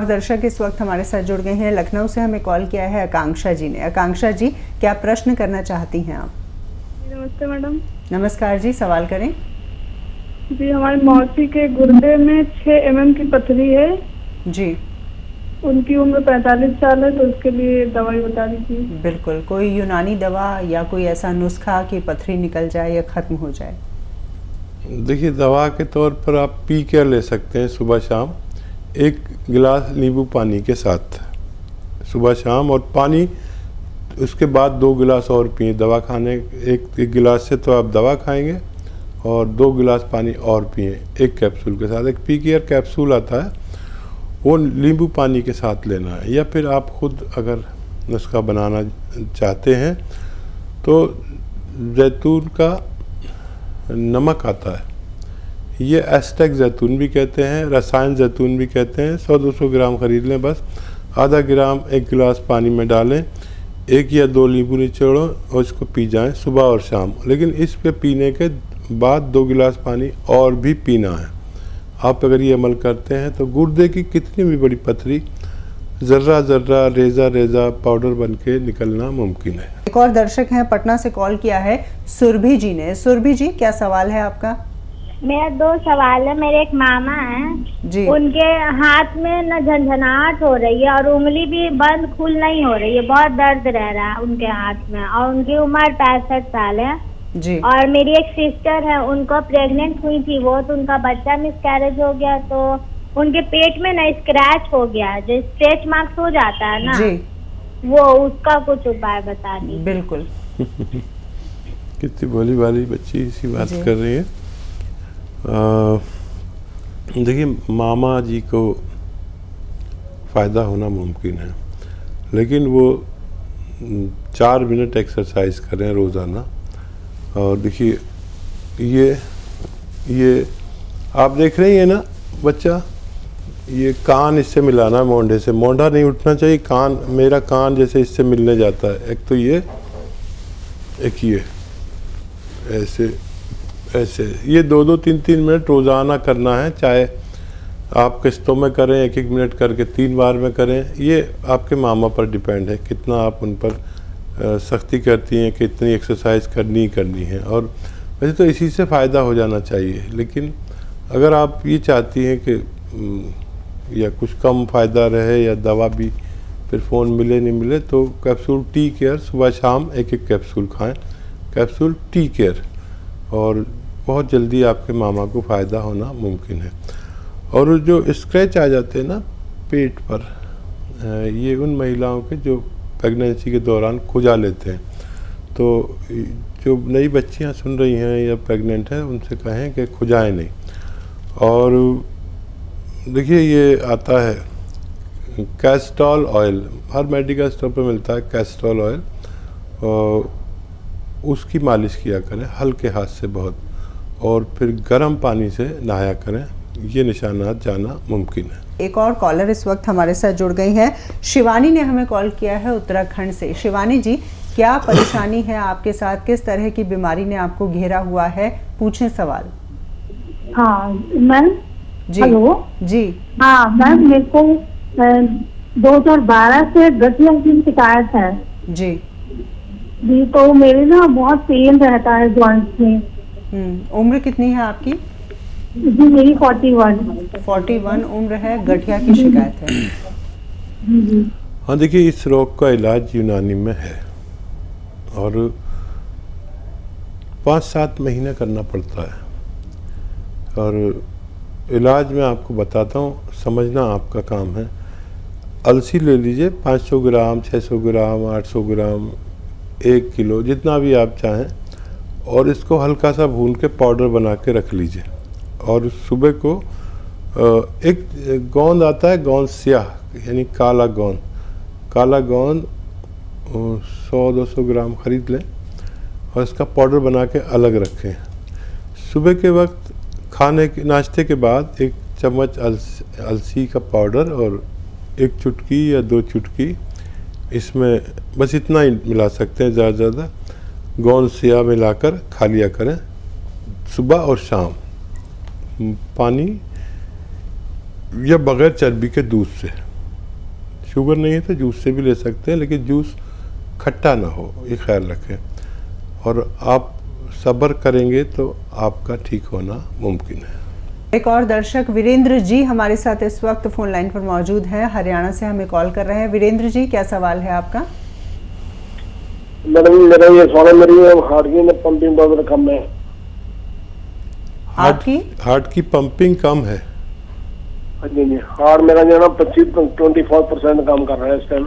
और दर्शक इस वक्त हमारे साथ जुड़ गए हैं। लखनऊ से हमें कॉल किया है आकांक्षा जी ने। आकांक्षा जी, क्या प्रश्न करना चाहती हैं आप? नमस्ते मैडम। नमस्कार जी, सवाल करें। जी, हमारी मौसी के गुर्दे में 6 mm की पथरी है जी, उनकी उम्र 45 साल है, तो उसके लिए दवाई बता दीजिए। बिल्कुल। कोई यूनानी दवा या कोई ऐसा नुस्खा कि पथरी निकल जाए या ख़त्म हो जाए? देखिए, दवा के तौर पर आप पी केयर ले सकते हैं सुबह शाम, 1 गिलास नींबू पानी के साथ सुबह शाम, और पानी उसके बाद 2 गिलास और पिए। दवा खाने एक गिलास से तो आप दवा खाएंगे और 2 गिलास पानी और पिए 1 कैप्सूल के साथ। एक पी केयर कैप्सूल आता है, वो नींबू पानी के साथ लेना है। या फिर आप खुद अगर नुस्खा बनाना चाहते हैं तो जैतून का नमक आता है, ये एस्टेक जैतून भी कहते हैं, रसायन जैतून भी कहते हैं। 100-200 ग्राम खरीद लें, बस आधा ग्राम 1 गिलास पानी में डालें, 1 या 2 नींबू निचोड़ो और इसको पी जाएं सुबह और शाम। लेकिन इस पे पीने के बाद 2 गिलास पानी और भी पीना है। आप अगर ये अमल करते हैं तो गुर्दे की कितनी भी बड़ी पथरी ज़र्रा ज़र्रा, रेज़ा रेज़ा पाउडर बन के निकलना मुमकिन है। एक और दर्शक हैं, पटना से कॉल किया है सुरभि जी ने। सुरभि जी, क्या सवाल है आपका? मेरा 2 सवाल है। मेरे एक मामा हैं जी, उनके हाथ में न झंझनाहट हो रही है और उंगली भी बंद खुल नहीं हो रही है, बहुत दर्द रह रहा है उनके हाथ में, और उनकी उम्र 65 साल है जी, और मेरी एक सिस्टर है, उनको प्रेग्नेंट हुई थी वो, तो उनका बच्चा मिसकैरेज हो गया, तो उनके पेट में ना स्क्रैच हो गया, जो स्ट्रेच मार्क्स हो जाता है ना जी, वो, उसका कुछ उपाय बता दीजिए। बिल्कुल। कितनी भोली भाली बच्ची इसी बात जी। कर रही है। देखिए, मामा जी को फ़ायदा होना मुमकिन है, लेकिन वो 4 मिनट एक्सरसाइज करें रोज़ाना। और देखिए, ये आप देख रही हैं ना बच्चा, ये कान इससे मिलाना है मोंढे से, मोंढा नहीं उठना चाहिए, कान, मेरा कान जैसे इससे मिलने जाता है। एक तो ये, एक ये, ऐसे ऐसे, ये 2-2, 3-3 मिनट रोज़ाना करना है। चाहे आप किस्तों में करें, 1-1 मिनट करके 3 बार में करें। ये आपके मामा पर डिपेंड है कितना आप उन पर सख्ती करती हैं कि इतनी एक्सरसाइज करनी ही करनी है। और वैसे तो इसी से फ़ायदा हो जाना चाहिए, लेकिन अगर आप ये चाहती हैं कि या कुछ कम फ़ायदा रहे या दवा भी फिर फ़ोन मिले नहीं मिले, तो कैप्सूल टी केयर सुबह शाम 1-1 कैप्सूल खाएं, कैप्सूल टी केयर, और बहुत जल्दी आपके मामा को फ़ायदा होना मुमकिन है। और जो स्क्रैच आ जाते हैं ना पेट पर, ये उन महिलाओं के जो प्रेगनेंसी के दौरान खुजा लेते हैं। तो जो नई बच्चियां सुन रही हैं या प्रेग्नेंट हैं, उनसे कहें कि खुजाएं नहीं। और देखिए, ये आता है कैस्टोल ऑयल, हर मेडिकल स्टोर पर मिलता है कैस्टोल ऑयल, और उसकी मालिश किया करें हल्के हाथ से बहुत, और फिर गर्म पानी से नहाया करें। ये निशानात जाना मुमकिन है। एक और कॉलर इस वक्त हमारे साथ जुड़ गई है। शिवानी ने हमें कॉल किया है उत्तराखंड से। शिवानी जी, क्या परेशानी है आपके साथ? किस तरह की बीमारी ने आपको घेरा हुआ है? पूछें सवाल। हाँ मैम जी, हेलो जी, हाँ मैम, मेरे को 2012 से गठिया की शिकायत है जी, जी। तो मेरे ना बहुत पेन रहता है जॉइंट्स में। उम्र कितनी है आपकी? जी मेरी 41। 41 उम्र है, गठिया की शिकायत है। जी हाँ, देखिए, इस रोग का इलाज यूनानी में है और 5-7 महीने करना पड़ता है। और इलाज मैं आपको बताता हूँ, समझना आपका काम है। अलसी ले लीजिए, 500 ग्राम, 600 ग्राम, 800 ग्राम, 1 किलो, जितना भी आप चाहें, और इसको हल्का सा भून के पाउडर बना के रख लीजिए। और सुबह को एक गोंद आता है, गोंद स्याह, यानी काला गोंद, काला गोंद 100-200 ग्राम खरीद लें और इसका पाउडर बना के अलग रखें। सुबह के वक्त खाने के नाश्ते के बाद 1 चम्मच अलसी का पाउडर और 1 चुटकी या 2 चुटकी, इसमें बस इतना ही मिला सकते हैं, ज़्यादा गोंद स्याह मिलाकर खा लिया करें सुबह और शाम, पानी या बग़ैर चर्बी के दूध से। शुगर नहीं है तो जूस से भी ले सकते हैं, लेकिन जूस खट्टा ना हो, ये ख्याल रखें। और आप सब्र करेंगे तो आपका ठीक होना मुमकिन है। एक और दर्शक वीरेंद्र जी हमारे साथ इस वक्त फोन लाइन पर मौजूद हैं, हरियाणा से हमें कॉल कर रहे हैं। वीरेंद्र जी, क्या सवाल है आपका? मैडम मेरा ये सवाल, मेरी हार्ट की पंपिंग बहुत कम है। हार्ट की पंपिंग कम है? हाँ जी, हार्ट मेरा जो है ना 24% काम कर रहा है इस टाइम।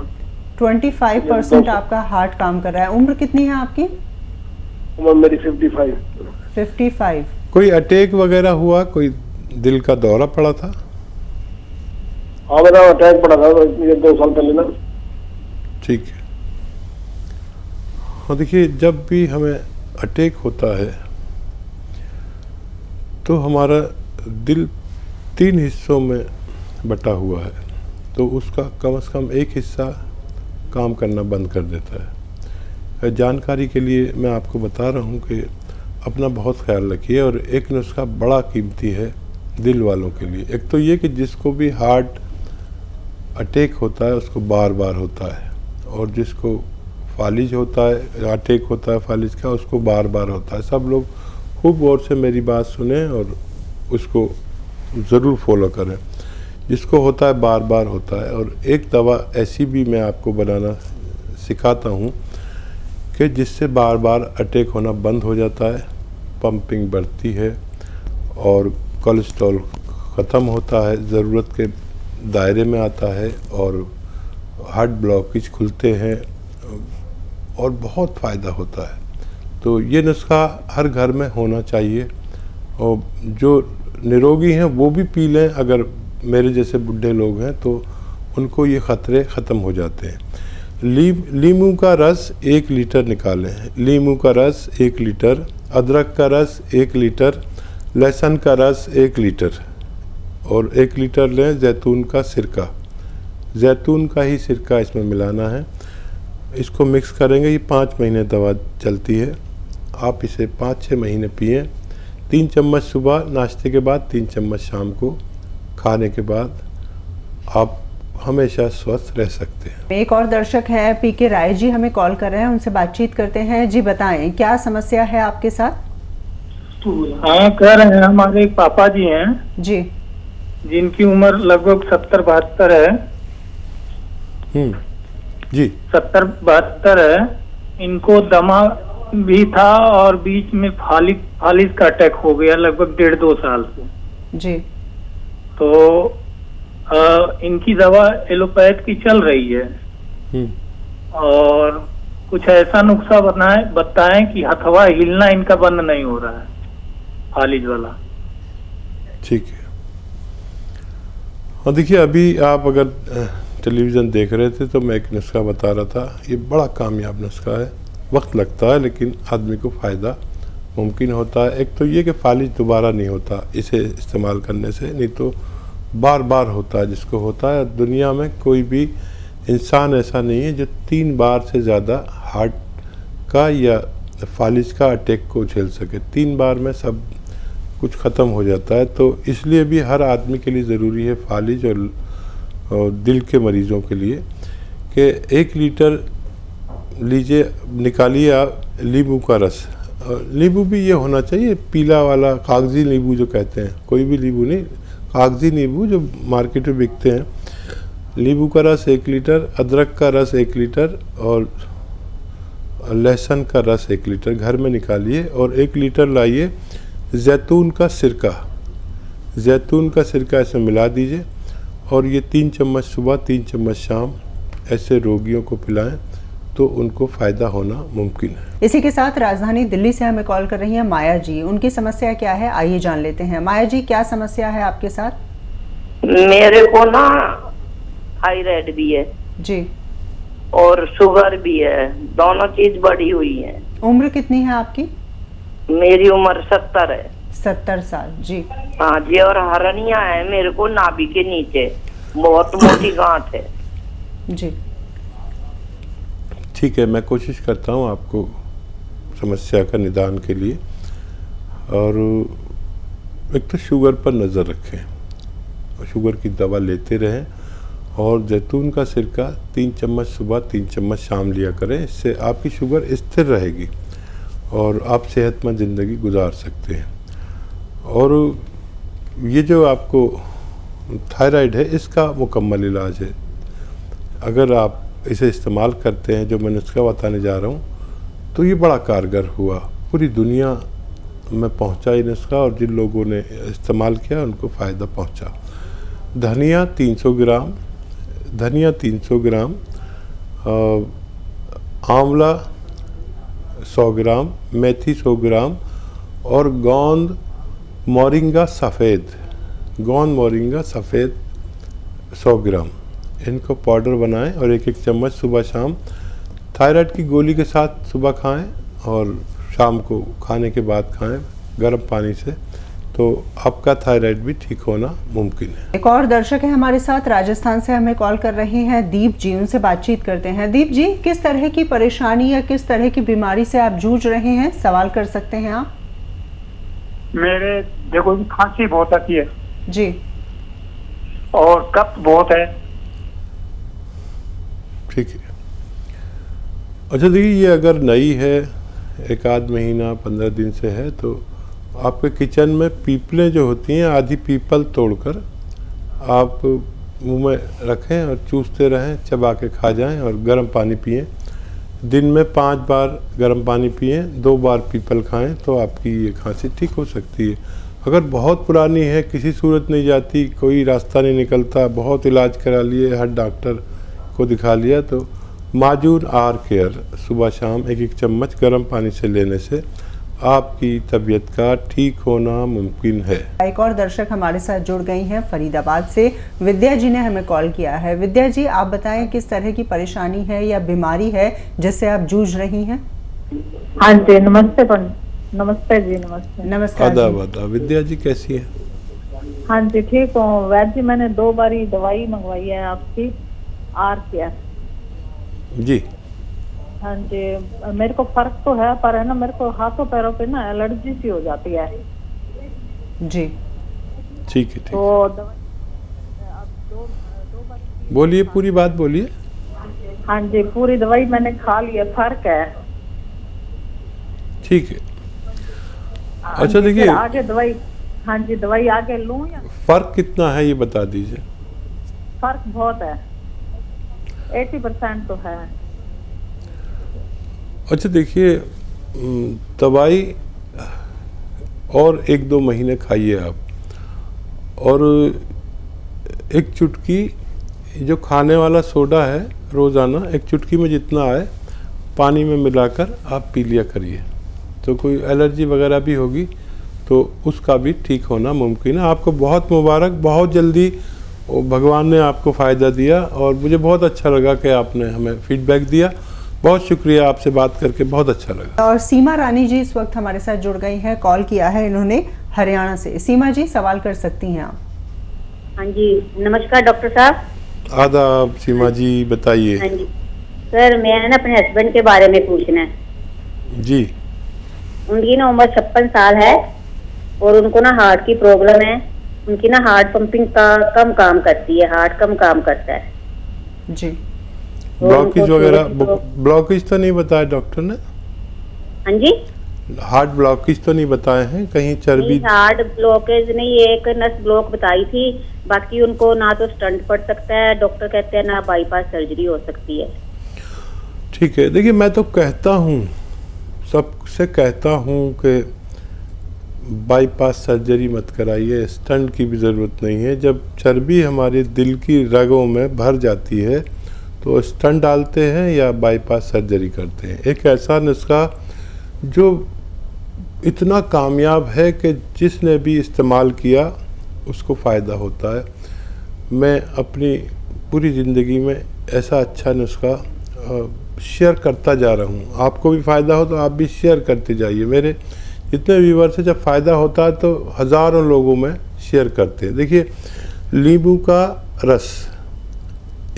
25% आपका हार्ट काम कर रहा है। उम्र कितनी है आपकी? उम्र मेरी 55। 55। कोई अटैक वगैरह हुआ, कोई दिल का दौरा पड़ा था? हाँ मेरा अटैक पड़ा था ये 2 साल पहले ना। ठीक है। हाँ देखिए, जब भी हमें अटैक होता है तो हमारा दिल 3 हिस्सों में बटा हुआ है, तो उसका कम से कम एक हिस्सा काम करना बंद कर देता है। जानकारी के लिए मैं आपको बता रहा हूँ कि अपना बहुत ख्याल रखिए। और एक नुस्खा बड़ा कीमती है दिल वालों के लिए। एक तो ये कि जिसको भी हार्ट अटैक होता है उसको बार बार होता है, और जिसको फालिज होता है, अटैक होता है फालिज का, उसको बार बार होता है। सब लोग खूब गौर से मेरी बात सुने और उसको ज़रूर फॉलो करें। जिसको होता है बार बार होता है। और एक दवा ऐसी भी मैं आपको बनाना सिखाता हूँ कि जिससे बार बार अटैक होना बंद हो जाता है, पंपिंग बढ़ती है और कोलेस्ट्रॉल ख़त्म होता है, ज़रूरत के दायरे में आता है, और हार्ट ब्लॉकेज खुलते हैं और बहुत फ़ायदा होता है। तो ये नुस्खा हर घर में होना चाहिए, और जो निरोगी हैं वो भी पी लें। अगर मेरे जैसे बुढ़े लोग हैं तो उनको ये ख़तरे ख़त्म हो जाते हैं। लीमू का रस 1 लीटर निकालें। लीमू का रस 1 लीटर, अदरक का रस 1 लीटर, लहसुन का रस 1 लीटर, और 1 लीटर लें जैतून का सिरका। जैतून का ही सिरका इसमें मिलाना है। इसको मिक्स करेंगे। ये 5 महीने दवा चलती है। आप इसे 5-6 महीने पिएं। 3 चम्मच सुबह नाश्ते के बाद, 3 चम्मच शाम को खाने के बाद। आप हमेशा स्वस्थ रह सकते हैं। एक और दर्शक है पीके राय जी, हमें कॉल कर रहे हैं, उनसे बातचीत करते हैं। जी बताएं, क्या समस्या है आपके साथ? हाँ, कह रहे हैं हमारे पापा जी हैं जी, जिनकी उम्र लगभग 70-72 है। जी 70-72 है। इनको दमा भी था और बीच में फालिज का अटैक हो गया लगभग 1.5-2 साल से। जी, तो इनकी दवा एलोपैथ की चल रही है, और कुछ ऐसा नुस्खा बताएं कि हथवा हिलना इनका बंद नहीं हो रहा है, फालिज वाला। ठीक है। और देखिए, अभी आप अगर टेलीविज़न देख रहे थे तो मैं एक नुस्खा बता रहा था। ये बड़ा कामयाब नुस्खा है। वक्त लगता है लेकिन आदमी को फ़ायदा मुमकिन होता है। एक तो ये कि फालिज दोबारा नहीं होता इसे इस्तेमाल करने से, नहीं तो बार बार होता है जिसको होता है। दुनिया में कोई भी इंसान ऐसा नहीं है जो 3 बार से ज़्यादा हार्ट का या फालिज का अटैक को झेल सके। 3 बार में सब कुछ ख़त्म हो जाता है। तो इसलिए भी हर आदमी के लिए ज़रूरी है फालिज और दिल के मरीज़ों के लिए कि 1 लीटर लीजिए, निकालिए आप नींबू का रस। नींबू भी ये होना चाहिए पीला वाला, कागज़ी नींबू जो कहते हैं, कोई भी नींबू नहीं, कागज़ी नींबू जो मार्केट में बिकते हैं। नींबू का रस 1 लीटर, अदरक का रस 1 लीटर और लहसुन का रस 1 लीटर घर में निकालिए, और 1 लीटर लाइए जैतून का सिरका। जैतून का सिरका इसमें मिला दीजिए, और ये 3 चम्मच सुबह 3 चम्मच शाम ऐसे रोगियों को पिलाएं तो उनको फ़ायदा होना मुमकिन है। इसी के साथ राजधानी दिल्ली से हमें कॉल कर रही हैं माया जी। उनकी समस्या क्या है, आइए जान लेते हैं। माया जी, क्या समस्या है आपके साथ? मेरे को ना थायराइड भी है जी, और शुगर भी है, दोनों चीज बढ़ी हुई है। उम्र कितनी है आपकी? मेरी उम्र 70 है। 70 साल। जी, हाँ जी, और हरनिया है मेरे को नाभि के नीचे, बहुत मोटी गांठ है। जी, ठीक है, मैं कोशिश करता हूँ आपको समस्या का निदान के लिए। और एक तो शुगर पर नज़र रखें, शुगर की दवा लेते रहें, और जैतून का सिरका 3 चम्मच सुबह 3 चम्मच शाम लिया करें। इससे आपकी शुगर स्थिर रहेगी और आप सेहतमंद ज़िंदगी गुजार सकते हैं। और ये जो आपको थायराइड है, इसका मुकम्मल इलाज है। अगर आप इसे इस्तेमाल करते हैं, जो मैं नुस्खा बताने जा रहा हूँ, तो ये बड़ा कारगर हुआ। पूरी दुनिया में पहुँचा ये नुस्खा और जिन लोगों ने इस्तेमाल किया उनको फ़ायदा पहुँचा। धनिया 300 ग्राम, आंवला 100 ग्राम, मेथी 100 ग्राम और गोंद मोरिंगा सफ़ेद 100 ग्राम, इनको पाउडर बनाएं और 1-1 चम्मच सुबह शाम थायराइड की गोली के साथ सुबह खाएं और शाम को खाने के बाद खाएं गर्म पानी से, तो आपका थायराइड भी ठीक होना मुमकिन है। एक और दर्शक है हमारे साथ, राजस्थान से हमें कॉल कर रहे हैं दीप जी, उनसे बातचीत करते हैं। दीप जी, किस तरह की परेशानी या किस तरह की बीमारी से आप जूझ रहे हैं, सवाल कर सकते हैं आप। मेरे देखो खांसी बहुत आती है जी, और कफ बहुत है। ठीक है। अच्छा देखिए, ये अगर नई है, 1 आध महीना 15 दिन से है, तो आपके किचन में पीपलें जो होती हैं, आधी पीपल तोड़कर आप मुंह में रखें और चूसते रहें, चबा के खा जाएं और गर्म पानी पिएं। दिन में 5 बार गर्म पानी पिएं, 2 बार पीपल खाएं, तो आपकी ये खांसी ठीक हो सकती है। अगर बहुत पुरानी है, किसी सूरत नहीं जाती, कोई रास्ता नहीं निकलता, बहुत इलाज करा लिए, हर डॉक्टर को दिखा लिया, तो माजून आर केयर सुबह शाम 1-1 चम्मच गर्म पानी से लेने से आपकी तबीयत का ठीक होना मुमकिन है। एक और दर्शक हमारे साथ जुड़ गई हैं फरीदाबाद से, विद्या जी ने हमें कॉल किया है। विद्या जी, आप बताएं किस तरह की परेशानी है या बीमारी है जिससे आप जूझ रही हैं। हाँ जी, नमस्ते जी। नमस्कार आदाब। विद्या जी कैसी है? हाँ जी ठीक हूँ वैद्य जी। मैंने 2 बारी दवाई मंगवाई है आपकी आर केयर जी। हाँ जी, मेरे को फर्क तो है, पर है ना मेरे को हाथों पैरों पे ना एलर्जी सी हो जाती है जी। ठीक है, तो दवाई दो बार बोलिए, पूरी बात बोलिए। हाँ जी, पूरी दवाई मैंने खा ली है, फर्क है। ठीक है। अच्छा देखिए, आगे दवाई, हाँ जी दवाई आगे लूं या? फर्क कितना है ये बता दीजिए। फर्क बहुत है, 80% तो है। अच्छा देखिए, दवाई और 1-2 महीने खाइए आप, और एक चुटकी जो खाने वाला सोडा है रोज़ाना 1 चुटकी में जितना आए पानी में मिलाकर आप पी लिया करिए। तो कोई एलर्जी वगैरह भी होगी तो उसका भी ठीक होना मुमकिन है। आपको बहुत मुबारक, बहुत जल्दी भगवान ने आपको फ़ायदा दिया और मुझे बहुत अच्छा लगा कि आपने हमें फीडबैक दिया। बहुत शुक्रिया, आपसे बात करके बहुत अच्छा लगा। और सीमा रानी जी इस वक्त हमारे साथ जुड़ गई हैं, कॉल किया है इन्होंने हरियाणा से। सीमा जी, सवाल कर सकती हैं आप। हाँ जी, नमस्कार डॉक्टर साहब। आदाब सीमा जी, बताइए। हाँ जी सर, मैं ना अपने हस्बैंड के बारे में पूछना है जी। उनकी ना उम्र 56 साल है और उनको ना हार्ट की प्रॉब्लम है। उनकी ना हार्ट पंपिंग का कम काम करती है, हार्ट कम काम करता है जी। ब्लॉकेज वगैरह, ब्लॉकेज तो नहीं बताया डॉक्टर ने? हाँ जी, हार्ट ब्लॉकेज तो नहीं बताए हैं कहीं? चर्बी? हार्ट ब्लॉकेज नहीं, एक नस ब्लॉक बताई थी। बाकी उनको ना तो स्टंट पड़ सकता है, डॉक्टर कहते हैं, ना बाईपास सर्जरी हो सकती है। ठीक है, देखिए मैं तो कहता हूँ, सबसे कहता हूँ कि बाईपास सर्जरी मत कराइए, स्टंट की भी ज़रूरत नहीं है। जब चर्बी हमारे दिल की रगों में भर जाती है तो स्टंट डालते हैं या बाईपास सर्जरी करते हैं। एक ऐसा नुस्खा जो इतना कामयाब है कि जिसने भी इस्तेमाल किया उसको फ़ायदा होता है। मैं अपनी पूरी ज़िंदगी में ऐसा अच्छा नुस्खा शेयर करता जा रहा हूँ। आपको भी फ़ायदा हो तो आप भी शेयर करते जाइए। मेरे जितने व्यूवर से जब फ़ायदा होता है तो हज़ारों लोगों में शेयर करते हैं। देखिए, नींबू का रस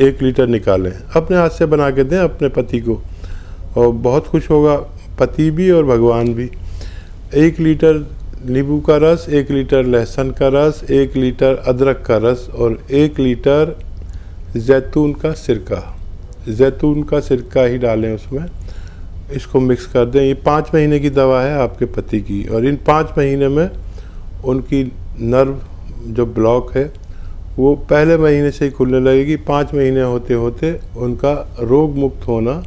1 लीटर निकालें, अपने हाथ से बना के दें अपने पति को, और बहुत खुश होगा पति भी और भगवान भी। 1 लीटर नींबू का रस, 1 लीटर लहसुन का रस, 1 लीटर अदरक का रस और 1 लीटर जैतून का सिरका ही डालें उसमें, इसको मिक्स कर दें। ये 5 महीने की दवा है आपके पति की, और इन 5 महीने में उनकी नर्व जो ब्लॉक है वो पहले महीने से ही खुलने लगेगी। 5 महीने होते होते उनका रोग मुक्त होना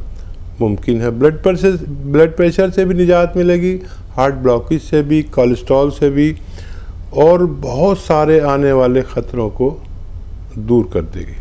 मुमकिन है। ब्लड प्रेशर से भी निजात मिलेगी, हार्ट ब्लॉकेज से भी, कोलेस्ट्रॉल से भी, और बहुत सारे आने वाले ख़तरों को दूर कर देगी।